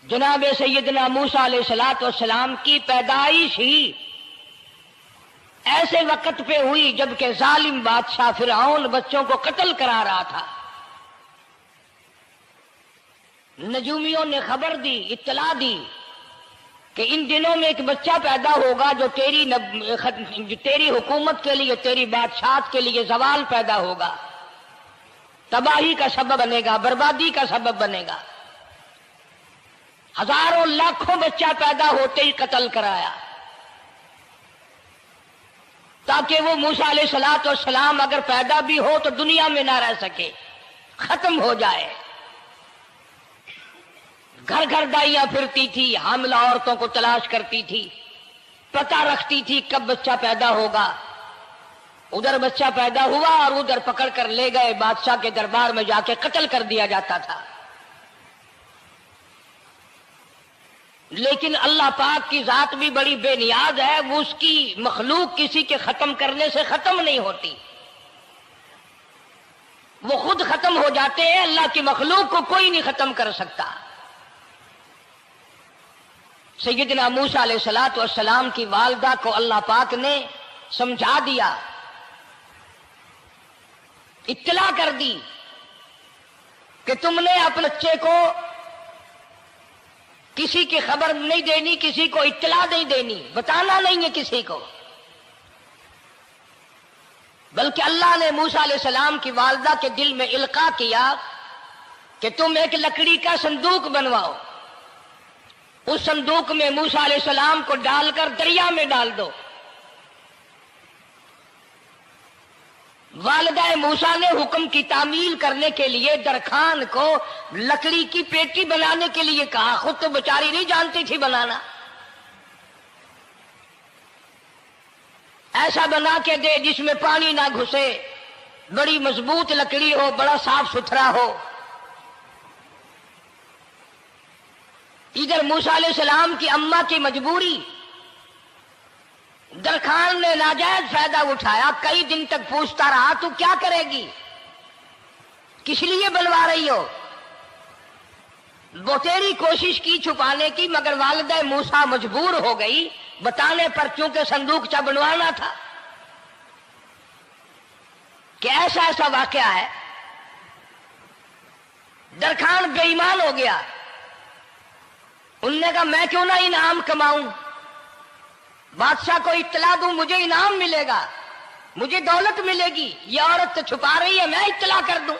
جناب سیدنا موسیٰ علیہ السلام کی پیدائش ہی ایسے وقت پہ ہوئی جبکہ ظالم بادشاہ فرعون بچوں کو قتل کرا رہا تھا۔ نجومیوں نے خبر دی، اطلاع دی کہ ان دنوں میں ایک بچہ پیدا ہوگا جو تیری حکومت کے لیے، تیری بادشاہت کے لیے زوال پیدا ہوگا، تباہی کا سبب بنے گا، بربادی کا سبب بنے گا۔ ہزاروں لاکھوں بچہ پیدا ہوتے ہی قتل کرایا تاکہ وہ موسیٰ علیہ السلام اگر پیدا بھی ہو تو دنیا میں نہ رہ سکے، ختم ہو جائے۔ گھر گھر دائیاں پھرتی تھی، حاملہ عورتوں کو تلاش کرتی تھی، پتہ رکھتی تھی کب بچہ پیدا ہوگا۔ ادھر بچہ پیدا ہوا اور ادھر پکڑ کر لے گئے، بادشاہ کے دربار میں جا کے قتل کر دیا جاتا تھا۔ لیکن اللہ پاک کی ذات بھی بڑی بے نیاز ہے، وہ اس کی مخلوق کسی کے ختم کرنے سے ختم نہیں ہوتی، وہ خود ختم ہو جاتے ہیں۔ اللہ کی مخلوق کو کوئی نہیں ختم کر سکتا۔ سیدنا موسیٰ علیہ السلام کی والدہ کو اللہ پاک نے سمجھا دیا، اطلاع کر دی کہ تم نے اپنے بچے کو کسی کی خبر نہیں دینی، کسی کو اطلاع نہیں دینی، بتانا نہیں ہے کسی کو، بلکہ اللہ نے موسیٰ علیہ السلام کی والدہ کے دل میں القاء کیا کہ تم ایک لکڑی کا صندوق بنواؤ، اس صندوق میں موسیٰ علیہ السلام کو ڈال کر دریا میں ڈال دو۔ والدہ موسیٰ نے حکم کی تعمیل کرنے کے لیے درخان کو لکڑی کی پیٹی بنانے کے لیے کہا، خود تو بیچاری نہیں جانتی تھی بنانا۔ ایسا بنا کے دے جس میں پانی نہ گھسے، بڑی مضبوط لکڑی ہو، بڑا صاف ستھرا ہو۔ ادھر موسیٰ علیہ السلام کی اماں کی مجبوری، درخان نے ناجائز فائدہ اٹھایا، کئی دن تک پوچھتا رہا تو کیا کرے گی، کس لیے بنوا رہی ہو؟ بتیری کوشش کی چھپانے کی، مگر والدہ موسیٰ مجبور ہو گئی بتانے پر، کیونکہ صندوق چا بنوانا تھا۔ کہ ایسا واقعہ ہے، درخان بے ایمان ہو گیا۔ انہوں نے کہا میں کیوں نہ انعام کماؤں، بادشاہ کو اطلاع دوں، مجھے انعام ملے گا، مجھے دولت ملے گی، یہ عورت تو چھپا رہی ہے، میں اطلاع کر دوں۔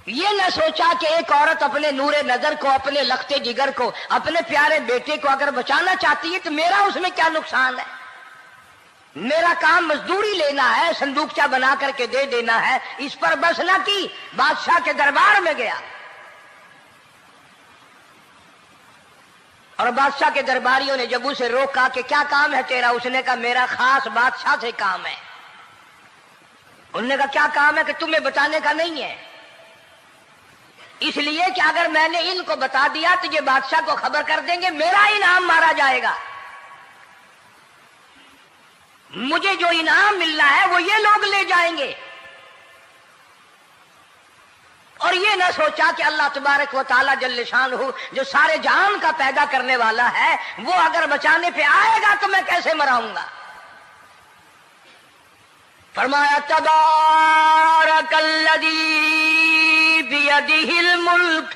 یہ نہ سوچا کہ ایک عورت اپنے نور نظر کو، اپنے لخت جگر کو، اپنے پیارے بیٹے کو اگر بچانا چاہتی ہے تو میرا اس میں کیا نقصان ہے؟ میرا کام مزدوری لینا ہے، صندوقچہ بنا کر کے دے دینا ہے۔ اس پر بس نہ کی، بادشاہ کے دربار میں گیا اور بادشاہ کے درباریوں نے جب اسے روکا کہ کیا کام ہے تیرا، اس نے کہا میرا خاص بادشاہ سے کام ہے۔ انہوں نے کہا کیا کام ہے؟ کہ تمہیں بتانے کا نہیں ہے، اس لیے کہ اگر میں نے ان کو بتا دیا تو یہ بادشاہ کو خبر کر دیں گے، میرا انعام مارا جائے گا، مجھے جو انعام ملنا ہے وہ یہ لوگ لے جائیں گے۔ اور یہ نہ سوچا کہ اللہ تبارک و تعالی جل شانہ جو سارے جہان کا پیدا کرنے والا ہے، وہ اگر بچانے پہ آئے گا تو میں کیسے مراؤں گا۔ فرمایا تبارک الذی بیدہ الملک،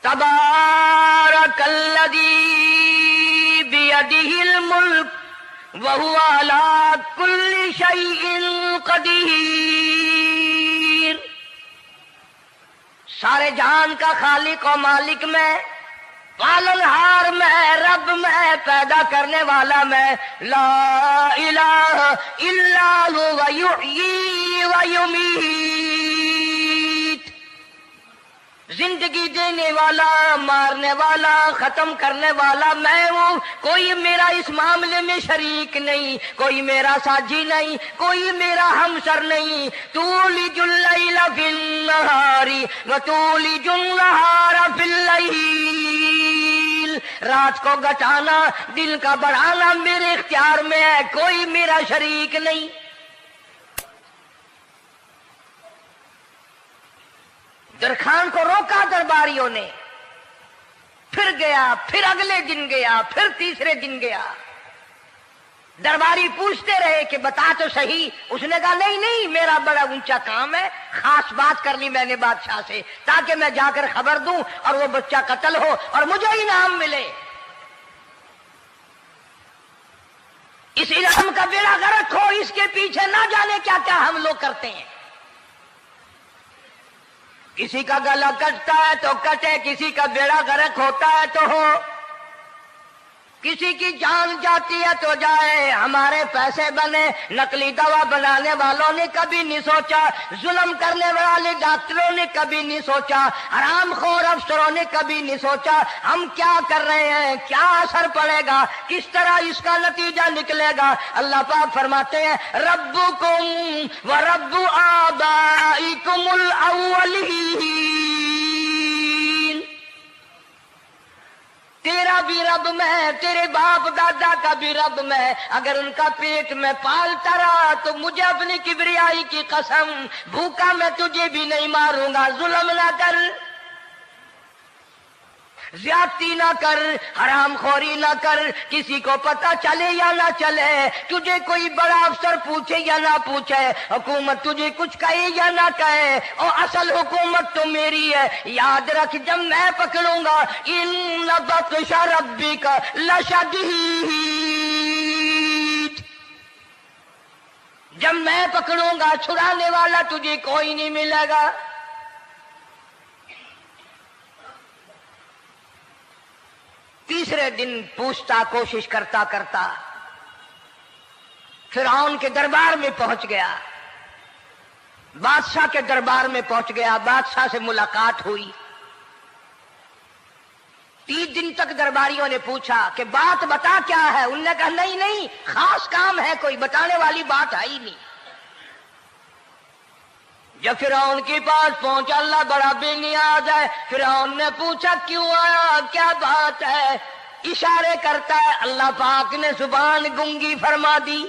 تبارک الذی بیدہ الملک وہو علی کل شیء قدیر۔ سارے جہان کا خالق و مالک میں، پالنہار میں، رب میں، پیدا کرنے والا میں، لا الہ الا هو یحیی و یمیت، زندگی دینے والا، مارنے والا، ختم کرنے والا میں ہوں، کوئی میرا اس معاملے میں شریک نہیں، کوئی میرا ساجی نہیں، کوئی میرا ہمسر نہیں۔ تولج اللیل فی النہار وتولج النہار فی اللیل، رات کو گھٹانا، دن کا بڑھانا میرے اختیار میں ہے، کوئی میرا شریک نہیں۔ درخان کو روکا درباریوں نے، پھر گیا، پھر اگلے دن گیا، پھر تیسرے دن گیا۔ درباری پوچھتے رہے کہ بتا تو صحیح۔ اس نے کہا نہیں نہیں، میرا بڑا اونچا کام ہے، خاص بات کر لی میں نے بادشاہ سے تاکہ میں جا کر خبر دوں اور وہ بچہ قتل ہو اور مجھے انعام ملے۔ اس انعام کا بیڑا غرق ہو، اس کے پیچھے نہ جانے کیا کیا ہم لوگ کرتے ہیں۔ کسی کا گلا کٹتا ہے تو کٹے، کسی کا بیڑا غرق ہوتا ہے تو ہو، کسی کی جان جاتی ہے تو جائے، ہمارے پیسے بنے۔ نقلی دوا بنانے والوں نے کبھی نہیں سوچا، ظلم کرنے والے ڈاکٹروں نے کبھی نہیں سوچا، حرام خور افسروں نے کبھی نہیں سوچا ہم کیا کر رہے ہیں، کیا اثر پڑے گا، کس طرح اس کا نتیجہ نکلے گا۔ اللہ پاک فرماتے ہیں ربکم و رب آبائکم الاولین، تیرا بھی رب میں، تیرے باپ دادا کا بھی رب میں، اگر ان کا پیٹ میں پالتا رہا تو مجھے اپنی کبریائی کی قسم، بھوکا میں تجھے بھی نہیں ماروں گا۔ ظلم نہ کر، زیادتی نہ کر، حرام خوری نہ کر، کسی کو پتہ چلے یا نہ چلے، تجھے کوئی بڑا افسر پوچھے یا نہ پوچھے، حکومت تجھے کچھ کہے یا نہ کہے، اور اصل حکومت تو میری ہے۔ یاد رکھ جب میں پکڑوں گا ان بطش ربک لشدید، جب میں پکڑوں گا چھڑانے والا تجھے کوئی نہیں ملے گا۔ تیسرے دن پوچھتا، کوشش کرتا کرتا فرعون کے دربار میں پہنچ گیا، بادشاہ کے دربار میں پہنچ گیا، بادشاہ سے ملاقات ہوئی۔ 3 دن تک درباریوں نے پوچھا کہ بات بتا کیا ہے، انہوں نے کہا نہیں نہیں، خاص کام ہے، کوئی بتانے والی بات ہے ہی نہیں۔ جب فرعون کے پاس پہنچا، اللہ بڑا بے نیاز ہے، فرعون نے پوچھا کیوں آیا، کیا بات ہے، اشارے کرتا ہے، اللہ پاک نے زبان گنگی فرما دی۔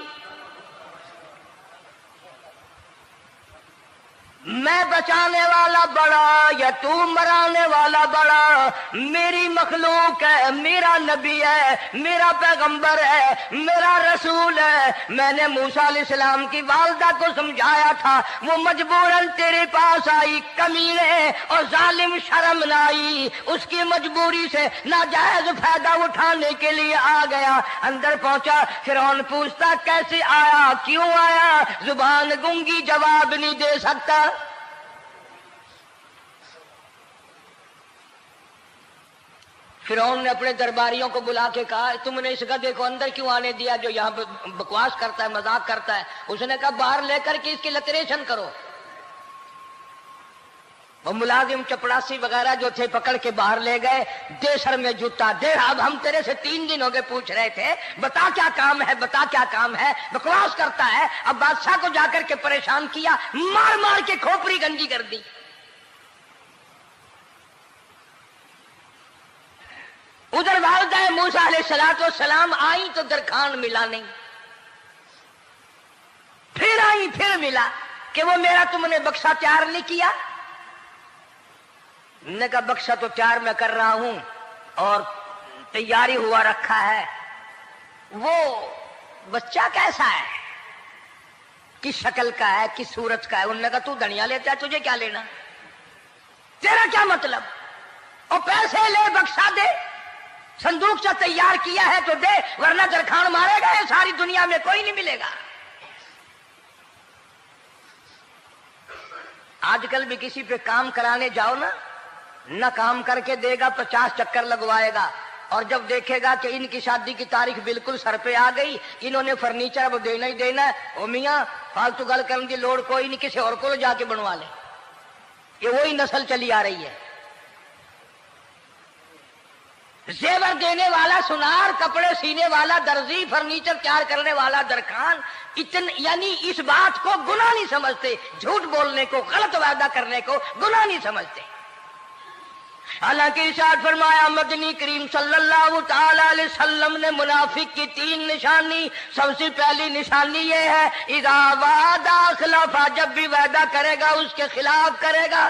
میں بچانے والا بڑا یا تو مرانے والا بڑا، میری مخلوق ہے، میرا نبی ہے، میرا پیغمبر ہے، میرا رسول ہے۔ میں نے موسیٰ علیہ السلام کی والدہ کو سمجھایا تھا، وہ مجبوراً تیرے پاس آئی، کمینے اور ظالم شرم نہ آئی، اس کی مجبوری سے ناجائز فائدہ اٹھانے کے لیے آ گیا۔ اندر پہنچا، فرعون پوچھتا کیسے آیا، کیوں آیا، زبان گنگی جواب نہیں دے سکتا۔ فرعون نے اپنے درباریوں کو بلا کے کہا تم نے اس گدھے کو اندر کیوں آنے دیا جو یہاں پہ بکواس کرتا ہے، مذاق کرتا ہے؟ اس نے کہا باہر لے کر کے اس کی لتریشن کرو۔ وہ ملازم چپڑاسی وغیرہ جو تھے پکڑ کے باہر لے گئے، دے سر میں جوتا دے، اب ہم تیرے سے 3 دن ہو گئے پوچھ رہے تھے بتا کیا کام ہے، بتا کیا کام ہے، بکواس کرتا ہے۔ اب بادشاہ کو جا کر کے پریشان کیا، مار مار کے کھوپڑی گنجی کر دی۔ ادھر والدہ موسیٰ علیہ السلام آئی تو درخان ملا نہیں، پھر آئی پھر ملا کہ وہ میرا تم نے بکسا تیار نہیں کیا۔ نے کہا بکسا تو تیار میں کر رہا ہوں اور تیاری ہوا رکھا ہے، وہ بچہ کیسا ہے، کس شکل کا ہے، کس صورت کا ہے؟ انہوں نے کہا تو دنیا لیتا ہے، تجھے کیا لینا، تیرا کیا مطلب، اور پیسے لے بکسا دے، صندوق سے تیار کیا ہے تو دے، ورنہ درخان مارے گا، ساری دنیا میں کوئی نہیں ملے گا۔ آج کل بھی کسی پہ کام کرانے جاؤ نا، نہ کام کر کے دے گا، 50 چکر لگوائے گا، اور جب دیکھے گا کہ ان کی شادی کی تاریخ بالکل سر پہ آ گئی، انہوں نے فرنیچر اب دینا ہی دینا ہے، او میاں فالتو گل کرنے کی لوڑ کوئی نہیں، کسی اور کو جا کے بنوا لے۔ یہ وہی نسل چلی آ رہی ہے، زیور دینے والا سنار، کپڑے سینے والا درزی، فرنیچر تیار کرنے والا درخان، یعنی اس بات کو گناہ نہیں سمجھتے، جھوٹ بولنے کو، غلط وعدہ کرنے کو گناہ نہیں سمجھتے۔ حالانکہ ارشاد فرمایا مدنی کریم صلی اللہ تعالی علیہ وسلم نے منافق کی 3 نشانی، سب سے پہلی نشانی یہ ہے اذا وعد اخلف، جب بھی وعدہ کرے گا اس کے خلاف کرے گا۔